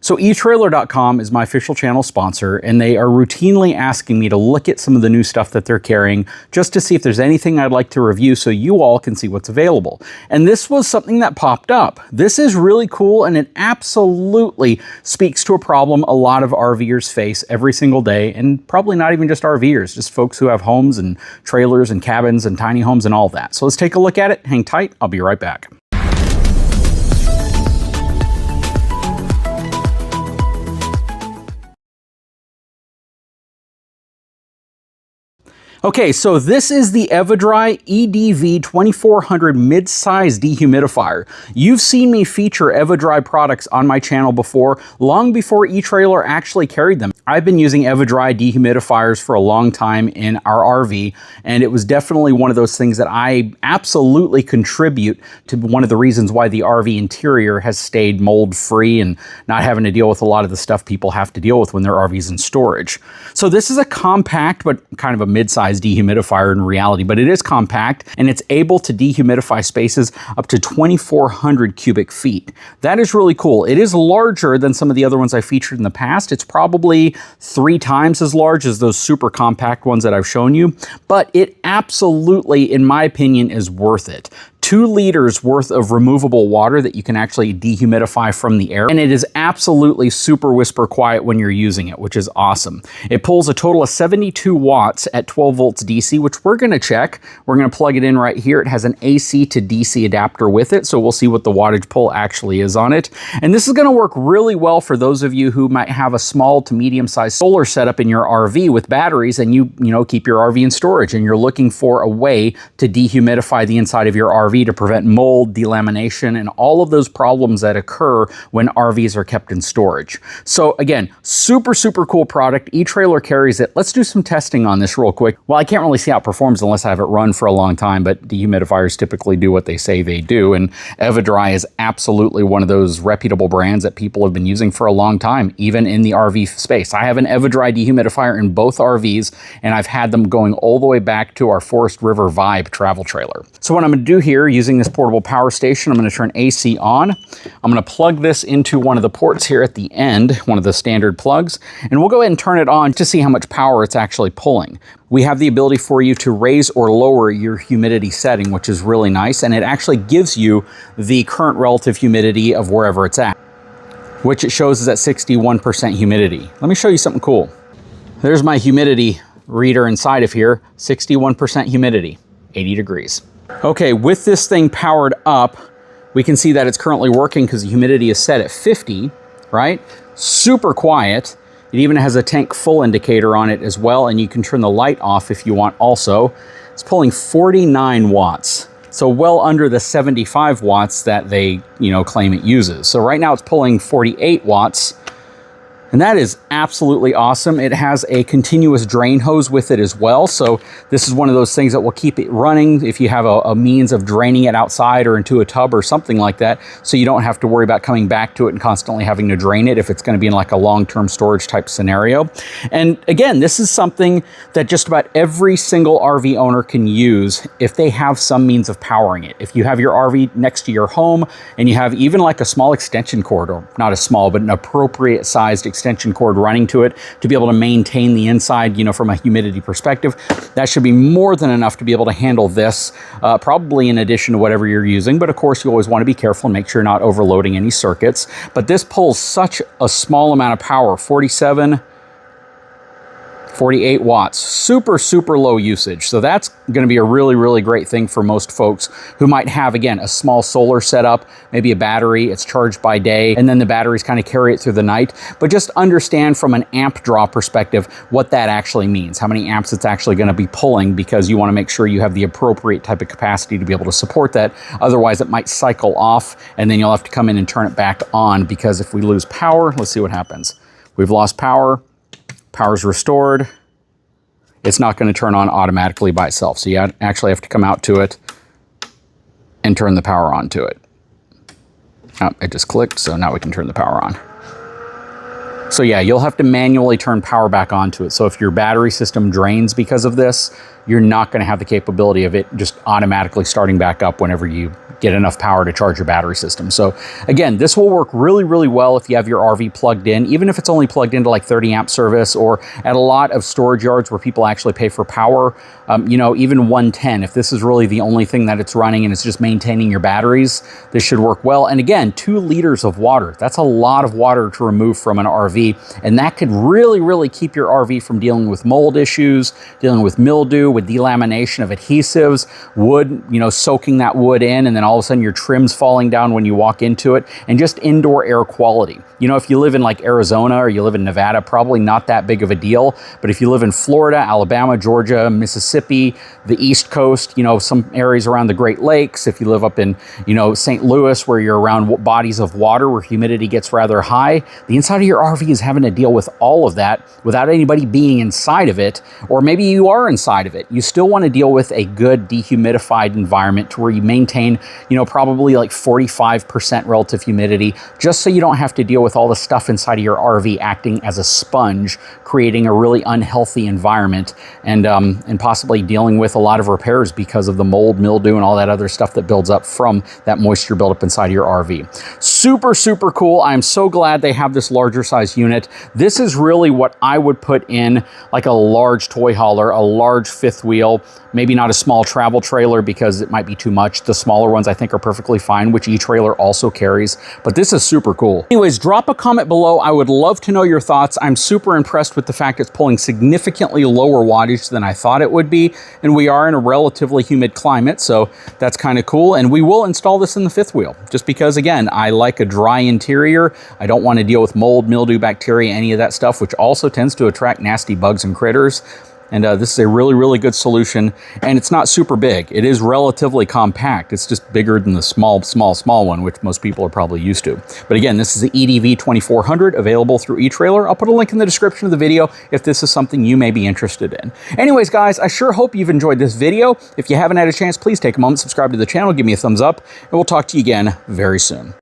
So eTrailer.com is my official channel sponsor, and they are routinely asking me to look at some of the new stuff that they're carrying just to see if there's anything I'd like to review so you all can see what's available. And this was something that popped up. This is really cool, and it absolutely speaks to a problem a lot of RVers face every single day, and probably not even just RVers, just folks who have homes and trailers and cabins and tiny homes and all that. So let's take a look at it. Hang tight. I'll be right back. Okay, so this is the Eva-Dry EDV 2400 mid-size dehumidifier. You've seen me feature Eva-Dry products on my channel before, long before eTrailer actually carried them. I've been using Eva-Dry dehumidifiers for a long time in our RV, and it was definitely one of those things that I absolutely contribute to one of the reasons why the RV interior has stayed mold-free and not having to deal with a lot of the stuff people have to deal with when their RV's in storage. So this is a compact, but kind of a mid-size dehumidifier in reality, but it is compact and it's able to dehumidify spaces up to 2,400 cubic feet. That is really cool. It is larger than some of the other ones I featured in the past. It's probably 3 times as large as those super compact ones that I've shown you, but it absolutely, in my opinion, is worth it. 2 liters worth of removable water that you can actually dehumidify from the air. And it is absolutely super whisper quiet when you're using it, which is awesome. It pulls a total of 72 watts at 12 volts DC, which we're gonna check. We're gonna plug it in right here. It has an AC to DC adapter with it, so we'll see what the wattage pull actually is on it. And this is gonna work really well for those of you who might have a small to medium-sized solar setup in your RV with batteries, and you keep your RV in storage, and you're looking for a way to dehumidify the inside of your RV to prevent mold, delamination, and all of those problems that occur when RVs are kept in storage. So again, super, super cool product. eTrailer carries it. Let's do some testing on this real quick. Well, I can't really see how it performs unless I have it run for a long time, but dehumidifiers typically do what they say they do, and Eva-Dry is absolutely one of those reputable brands that people have been using for a long time, even in the RV space. I have an Eva-Dry dehumidifier in both RVs, and I've had them going all the way back to our Forest River Vibe travel trailer. So what I'm going to do here, using this portable power station, I'm going to turn AC on. I'm going to plug this into one of the ports here at the end, one of the standard plugs, and we'll go ahead and turn it on to see how much power it's actually pulling. We have the ability for you to raise or lower your humidity setting, which is really nice, and it actually gives you the current relative humidity of wherever it's at, which it shows is at 61% humidity. Let me show you something cool. There's my humidity reader inside of here, 61% humidity, 80 degrees. Okay, with this thing powered up, we can see that it's currently working because the humidity is set at 50, right? Super quiet. It even has a tank full indicator on it as well, and you can turn the light off if you want also. It's pulling 49 watts. So well under the 75 watts that they, claim it uses. So right now it's pulling 48 watts. And that is absolutely awesome. It has a continuous drain hose with it as well. So this is one of those things that will keep it running if you have a means of draining it outside or into a tub or something like that. So you don't have to worry about coming back to it and constantly having to drain it if it's going to be in like a long-term storage type scenario. And again, this is something that just about every single RV owner can use if they have some means of powering it. If you have your RV next to your home and you have even like a small extension cord, or not a small, but an appropriate sized extension cord running to it to be able to maintain the inside, from a humidity perspective, that should be more than enough to be able to handle this, probably in addition to whatever you're using. But of course, you always want to be careful and make sure you're not overloading any circuits. But this pulls such a small amount of power, 48 watts, super, super low usage. So that's going to be a really, really great thing for most folks who might have, again, a small solar setup, maybe a battery, it's charged by day, and then the batteries kind of carry it through the night. But just understand from an amp draw perspective what that actually means, how many amps it's actually going to be pulling, because you want to make sure you have the appropriate type of capacity to be able to support that. Otherwise, it might cycle off, and then you'll have to come in and turn it back on, because if we lose power, let's see what happens. We've lost power. Power's restored. It's not going to turn on automatically by itself. So you actually have to come out to it and turn the power on to it. Oh, it just clicked, so now we can turn the power on. So yeah, you'll have to manually turn power back onto it. So if your battery system drains because of this, you're not going to have the capability of it just automatically starting back up whenever you get enough power to charge your battery system. So again, this will work really, really well if you have your RV plugged in, even if it's only plugged into like 30 amp service, or at a lot of storage yards where people actually pay for power, you know, even 110. If this is really the only thing that it's running and it's just maintaining your batteries, this should work well. And again, 2 liters of water. That's a lot of water to remove from an RV, and that could really, really keep your RV from dealing with mold issues, dealing with mildew, with delamination of adhesives, wood, you know, soaking that wood in, and then all of a sudden your trim's falling down when you walk into it, and just indoor air quality. You know, if you live in like Arizona or you live in Nevada, probably not that big of a deal. But if you live in Florida, Alabama, Georgia, Mississippi, the East Coast, you know, some areas around the Great Lakes, if you live up in, you know, St. Louis, where you're around bodies of water where humidity gets rather high, the inside of your RV is having to deal with all of that without anybody being inside of it. Or maybe you are inside of it. You still want to deal with a good dehumidified environment to where you maintain, you know, probably like 45% relative humidity, just so you don't have to deal with all the stuff inside of your RV acting as a sponge, creating a really unhealthy environment, and possibly dealing with a lot of repairs because of the mold, mildew, and all that other stuff that builds up from that moisture buildup inside of your RV. Super, super cool. I'm so glad they have this larger size unit. This is really what I would put in like a large toy hauler, a large 5th wheel, maybe not a small travel trailer because it might be too much. The smaller ones I think are perfectly fine, which eTrailer also carries, but this is super cool. Anyways, drop a comment below. I would love to know your thoughts. I'm super impressed with the fact it's pulling significantly lower wattage than I thought it would be, and we are in a relatively humid climate, so that's kind of cool. And we will install this in the 5th wheel, just because, again, I like a dry interior. I don't want to deal with mold, mildew, bacteria, any of that stuff, which also tends to attract nasty bugs and critters. And this is a really, really good solution, and it's not super big. It is relatively compact. It's just bigger than the small one, which most people are probably used to. But again, this is the EDV 2400, available through eTrailer. I'll put a link in the description of the video if this is something you may be interested in. Anyways, guys, I sure hope you've enjoyed this video. If you haven't had a chance, please take a moment, subscribe to the channel, give me a thumbs up, and we'll talk to you again very soon.